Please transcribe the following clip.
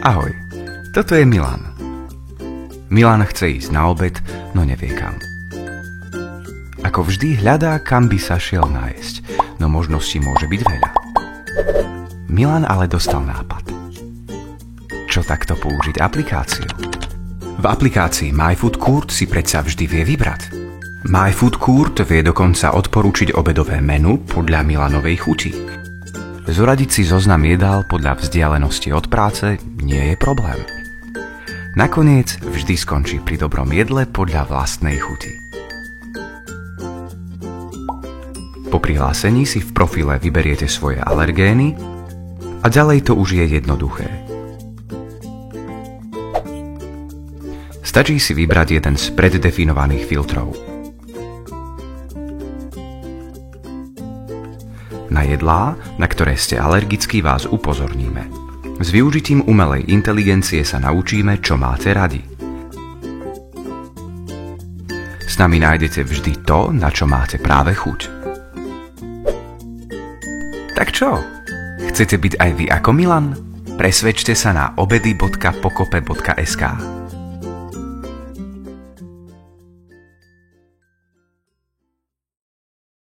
Ahoj, toto je Milan. Milan chce ísť na obed, no nevie kam. Ako vždy hľadá, kam by sa šiel nájsť, no možností môže byť veľa. Milan ale dostal nápad. Čo takto použiť aplikáciu? V aplikácii MyFoodCourt si predsa vždy vie vybrať. MyFoodCourt vie dokonca odporúčiť obedové menu podľa Milanovej chuti. Zoradiť si zoznam jedál podľa vzdialenosti od práce nie je problém. Nakoniec vždy skončí pri dobrom jedle podľa vlastnej chuti. Po prihlásení si v profile vyberiete svoje alergény a ďalej to už je jednoduché. Stačí si vybrať jeden z preddefinovaných filtrov. Na jedlá, na ktoré ste alergickí, vás upozorníme. S využitím umelej inteligencie sa naučíme, čo máte radi. S nami nájdete vždy to, na čo máte práve chuť. Tak čo? Chcete byť aj vy ako Milan? Presvedčte sa na obedy.pokope.sk.